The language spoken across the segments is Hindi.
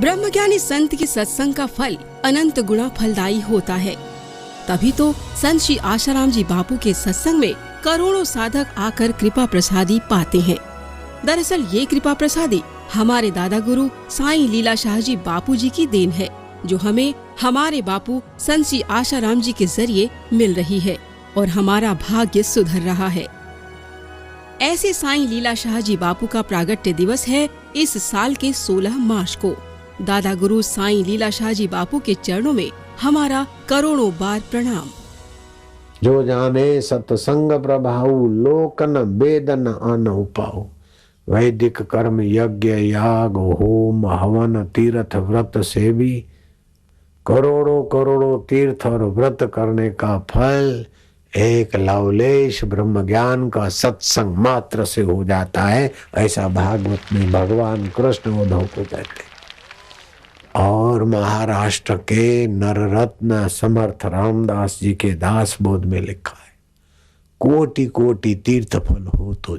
ब्रह्मज्ञानी संत की सत्संग का फल अनंत गुणा फलदायी होता है। तभी तो संत श्री आशाराम जी बापू के सत्संग में करोड़ों साधक आकर कृपा प्रसादी पाते हैं। दरअसल ये कृपा प्रसादी हमारे दादा गुरु साईं लीलाशाह जी बापू जी की देन है, जो हमें हमारे बापू संत श्री आशाराम जी के जरिए मिल रही है और हमारा भाग्य सुधर रहा है। ऐसे साईं लीलाशाह जी बापू का प्रागट्य दिवस है इस साल के 16 मार्च को। दादा गुरु साईं लीलाशाह जी बापू के चरणों में हमारा करोड़ों बार प्रणाम। जो जाने सत्संग प्रभाऊ लोकन वेदन आन उपाऊ। वैदिक कर्म यज्ञ याग होम हवन तीर्थ व्रत से भी करोड़ों करोड़ों तीर्थ और व्रत करने का फल एक लवलेश ब्रह्म ज्ञान का सत्संग मात्र से हो जाता है। ऐसा भागवत में भगवान कृष्ण उद्धव को कहते। और महाराष्ट्र के नररत्न समर्थ रामदास जी के दास बोध में लिखा है, कोटि कोटि तीर्थ फल हो तो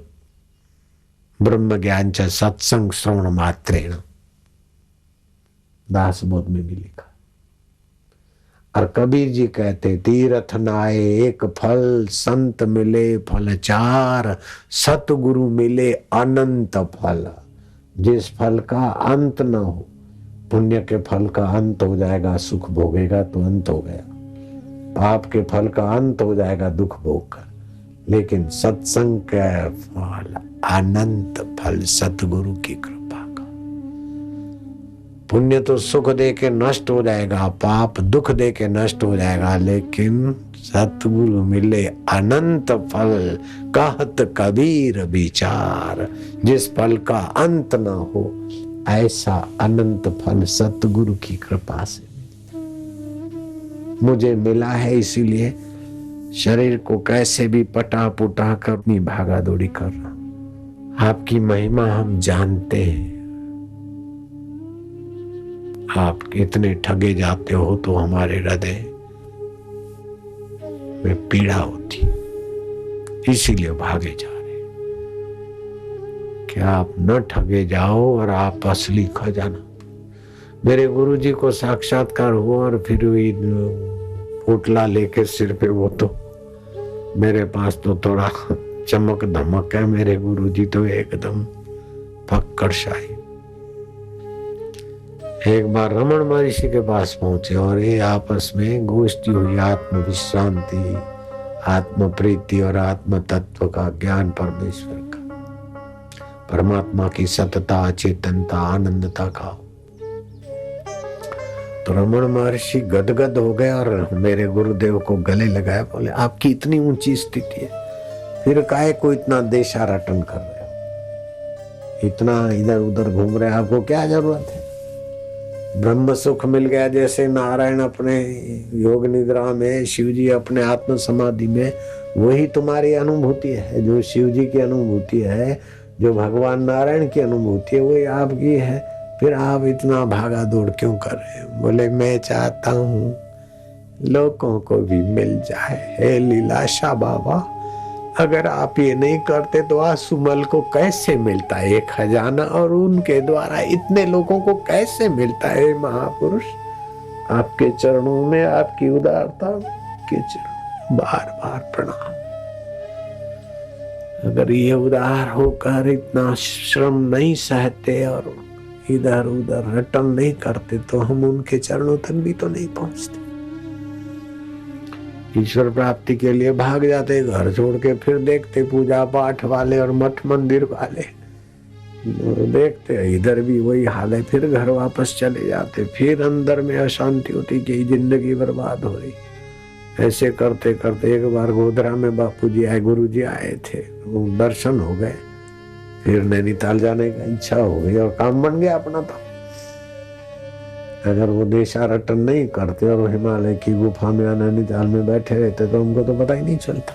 ब्रह्म ज्ञान च सत्संग श्रवण मात्रेण। दास बोध में भी लिखा। और कबीर जी कहते, तीर्थ नाए एक फल, संत मिले फल चार, सतगुरु मिले अनंत फल। जिस फल का अंत न हो, पुण्य के फल का अंत हो जाएगा, सुख भोगेगा तो अंत हो गया। पाप के फल का अंत हो जाएगा दुख भोग कर, लेकिन सत्संग का फल अनंत फल सतगुरु की कृपा का। पुण्य तो सुख दे के नष्ट हो जाएगा, पाप दुख दे के नष्ट हो जाएगा, लेकिन सतगुरु मिले अनंत फल। कहत कबीर विचार, जिस फल का अंत न हो, ऐसा अनंत फल सतगुरु की कृपा से मुझे मिला है। इसीलिए शरीर को कैसे भी पटा पुटा कर अपनी भागा दौड़ी कर रहा। आपकी महिमा हम जानते हैं। आप इतने ठगे जाते हो तो हमारे हृदय में पीड़ा होती, इसीलिए भागे जा। क्या आप न ठगे जाओ और आप असली खजाना। मेरे गुरुजी को साक्षात्कार हुआ और फिर पोटला लेके सिर पे, वो तो मेरे पास तो थोड़ा चमक धमक है। मेरे गुरुजी तो एकदम फक्कड़ शाही। एक बार रमण महर्षि के पास पहुंचे और ये आपस में गोष्ठी हुई, आत्म विश्रांति, आत्म प्रीति और आत्म तत्व का ज्ञान, परमेश्वर का, परमात्मा की सतता, चेतनता, आनंदता का। तो रमण महर्षि गदगद हो गए और मेरे गुरुदेव को गले लगाया, बोले आपकी इतनी ऊंची स्थिति है, फिर काहे को इतना देशा रटन कर रहे हो, इतना इधर उधर घूम रहे, आपको क्या जरूरत है। ब्रह्म सुख मिल गया, जैसे नारायण अपने योग निद्रा में, शिव जी अपने आत्म समाधि में, वही तुम्हारी अनुभूति है। जो शिव जी की अनुभूति है, जो भगवान नारायण की अनुभूति है, वही आपकी है। फिर आप इतना भागा दौड़ क्यों कर रहे हैं। बोले मैं चाहता हूँ लोगों को भी मिल जाए। हे लीलाशाह बाबा, अगर आप ये नहीं करते तो आसुमल को कैसे मिलता है एक खजाना, और उनके द्वारा इतने लोगों को कैसे मिलता है। महापुरुष, आपके चरणों में, आपकी उदारता के चरणों बार बार प्रणाम। अगर ये उदार होकर इतना श्रम नहीं सहते और इधर उधर रटन नहीं करते तो हम उनके चरणों तक भी तो नहीं पहुंचते। ईश्वर प्राप्ति के लिए भाग जाते घर छोड़ के, फिर देखते पूजा पाठ वाले और मठ मंदिर वाले, देखते इधर भी वही हाल है, फिर घर वापस चले जाते, फिर अंदर में अशांति होती कि जिंदगी बर्बाद हो रही। ऐसे करते करते एक बार गोधरा में बापूजी आए, गुरुजी आए थे, वो दर्शन हो गए, फिर नैनीताल जाने का इच्छा हो गई और काम बन गया अपना। तो अगर वो देशा रटन नहीं करते और हिमालय की गुफा में नैनीताल में बैठे रहते तो हमको तो पता ही नहीं चलता।